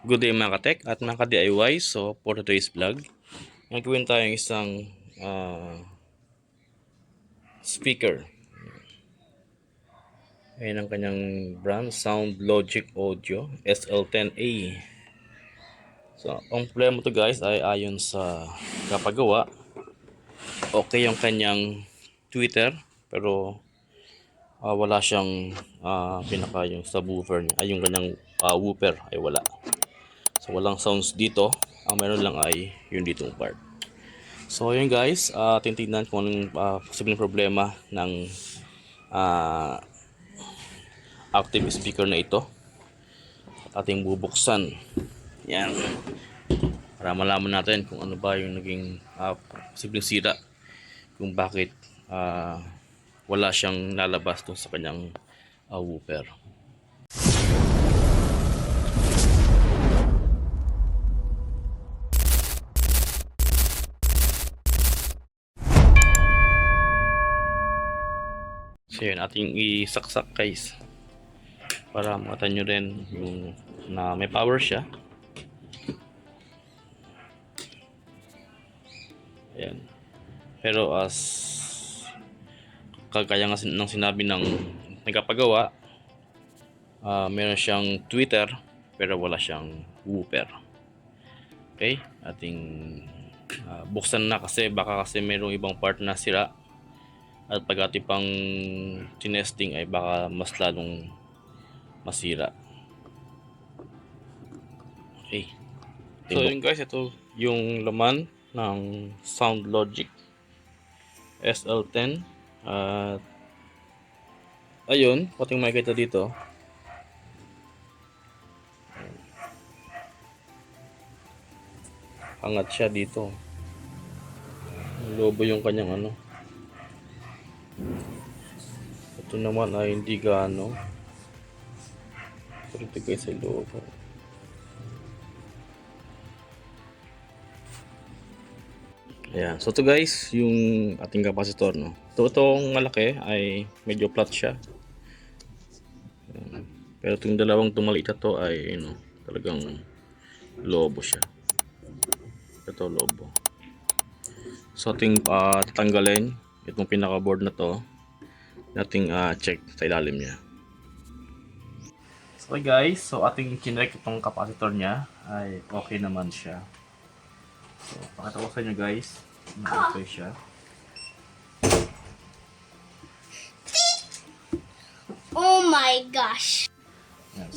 Good day mga ka-tech at mga ka-DIY. So for today's vlog, gagawin tayong isang speaker. Ayan ang kanyang brand, Sound Logic Audio SL10A. So ang problema to guys ay ayon sa kapagawa, okay yung kanyang tweeter pero wala siyang pinaka yung subwoofer niya, ay yung kanyang woofer ay wala. So walang sounds dito, ang meron lang ay yung ditong part. So yun guys, titignan kung anong posibleng problema ng active speaker na ito. At ating bubuksan. Yan. Para malaman natin kung ano ba yung naging posibleng sira. Kung bakit wala siyang lalabas dun sa kanyang woofer. So yun, ating isaksak guys. Para makita nyo rin yung na may power siya. Ayan. Pero kagaya nga ng sinabi ng nagpapagawa, meron siyang tweeter pero wala siyang woofer. Okay, ating buksan na kasi baka kasi mayroong ibang part na sira at pag ating pang tinesting ay baka mas lalong masira. Okay, so yun guys, ito yung laman ng Sound Logic SL10 at ayun, pating makikita dito, angat siya dito. Lobo yung kanyang ano. Ito naman ay hindi gaano. Ito guys ay lobo. Ayan. So ito guys, yung ating kapasitor, no. Itong malaki ay medyo flat siya. Ayan. Pero itong dalawang maliit na to ay talagang lobo siya. Ito lobo. So ating tatanggalin itong pinaka board na to. Nating check sa ilalim niya. So guys, so ating chinek itong kapasitor niya ay okay naman siya. So pakita ko sa inyo guys, okay siya. Oh my gosh.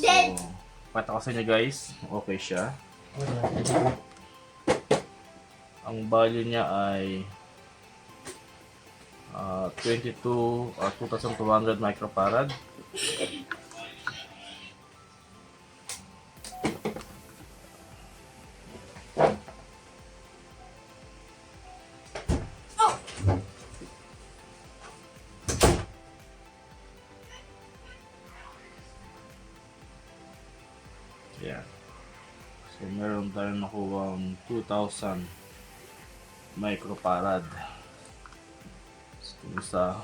Yan, so pakita ko sa inyo guys, okay siya. Ang value niya ay 2200 microfarad. Yeah. So meron tayong nakuha 2000 microfarad. So isa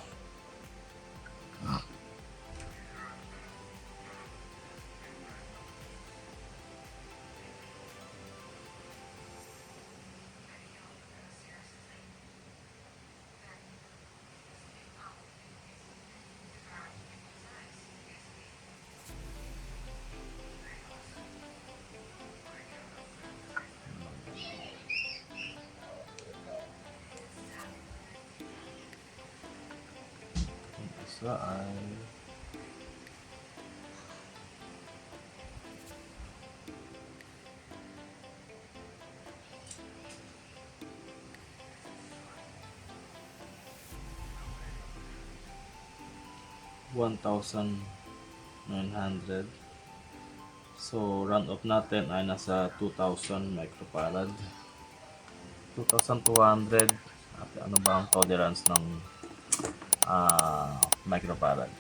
ay 1900. So round off natin ay nasa 2000 microfarad. 2200 at ano ba ang tolerance ng microfarad.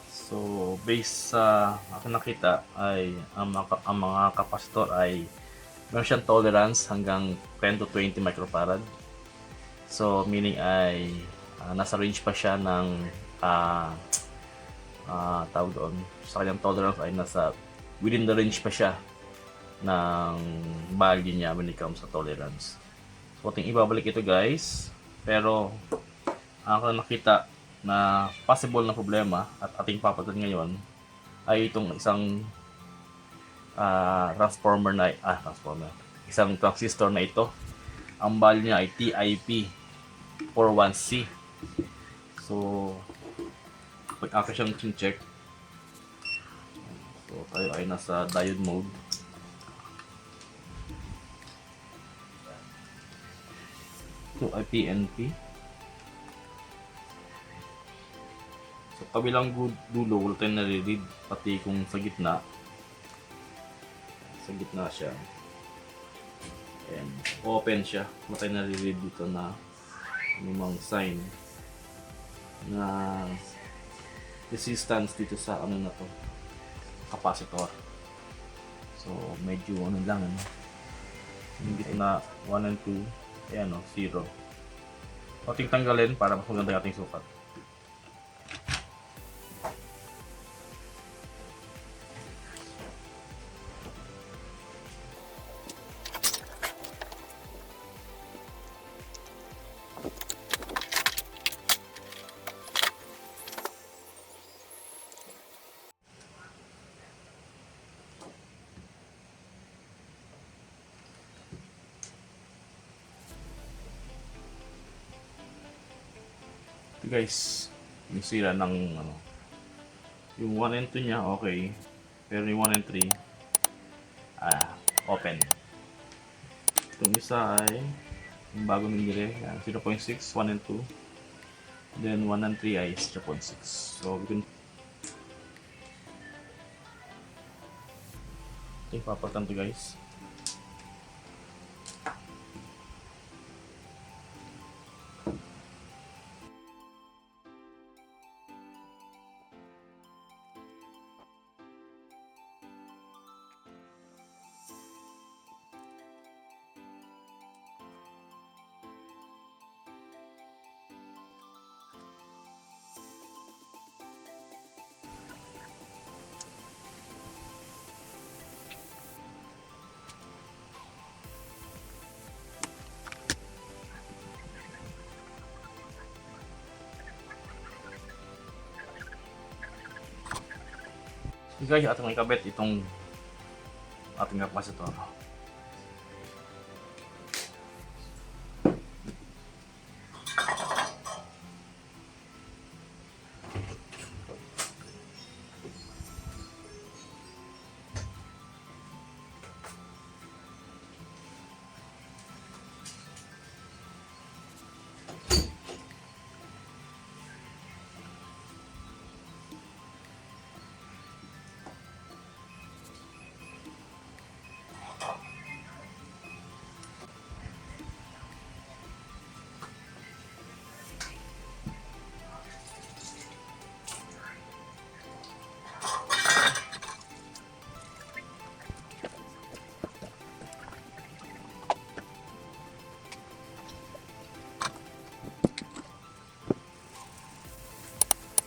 So based sa aking nakita ay ang mga kapasitor ay meron siyang tolerance hanggang 10 to 20 microfarad. So meaning ay nasa range pa siya ng tawag doon sa kanyang tolerance ay nasa within the range pa siya ng value niya when it comes sa tolerance. So ating ibabalik ito guys, pero ang nakita na possible na problema at ating papatan ngayon ay itong isang isang transistor na ito. Ang value niya ay TIP41C. So pag ako siyang check, so tayo ay nasa diode mode. So ay PNP. So kabilang dulo wala tayong nare-read, pati kung sa gitna siya and open siya, wala tayong nare-read dito na anumang sign na resistance dito sa ano na to, capacitor. So medyo ano lang yung gitna 1 and 2 ayan 0. Ating tanggalin para mas maganda yung ating sukat. Ito guys, yung sira ng yung 1 and 2 niya okay, pero yung 1 and 3 open. Itong isa ay yung bago nilire, 0.6, 1 and 2, then 1 and 3 ay 0.6. So we can papatan to guys. Guys, ating ikabit itong ating capacitor.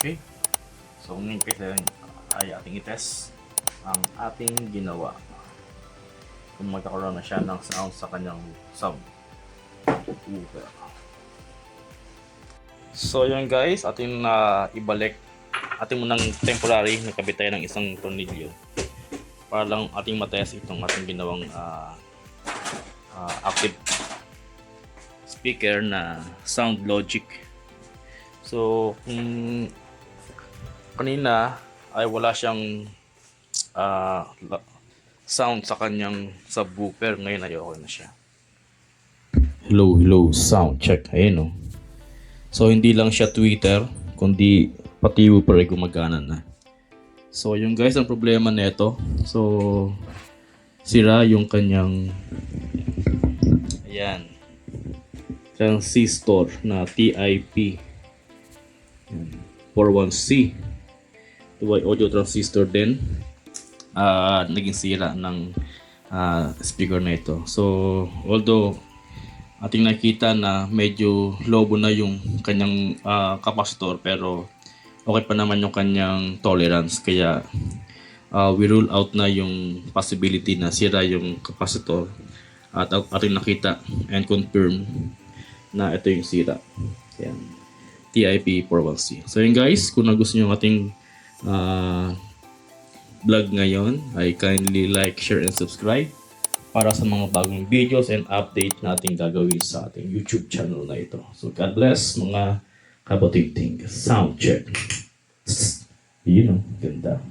Okay, so ngayon kasi ay ating i-test ang ating ginawa kung magkakaroon na siya ng sound sa kanyang subwoofer. So yun guys, ating ibalik, ating munang temporary nakabit tayo ng isang tornilyo para lang ating matest itong ating ginawang active speaker na Sound Logic. So kung kanina ay wala siyang sound sa kanyang subwoofer, ngayon ay okay na siya. Hello, sound check. Ayun So hindi lang siya tweeter, kundi pati woofer ay gumagana na. So yung guys, ang problema nito, so sira yung kanyang transistor na TIP 41C. Ito ay audio transistor din. Naging sira ng speaker na ito. So although ating nakita na medyo lobo na yung kanyang capacitor, pero okay pa naman yung kanyang tolerance. Kaya we rule out na yung possibility na sira yung capacitor, at ating nakita and confirm na ito yung sira. Yan. TIP 401C. So yun guys, kung nagustuhan nyo yung ating vlog ngayon, ay kindly like, share, and subscribe para sa mga bagong videos and update natin gagawin sa ating YouTube channel na ito. So God bless mga kabatigting. Sound check. You know, ganda.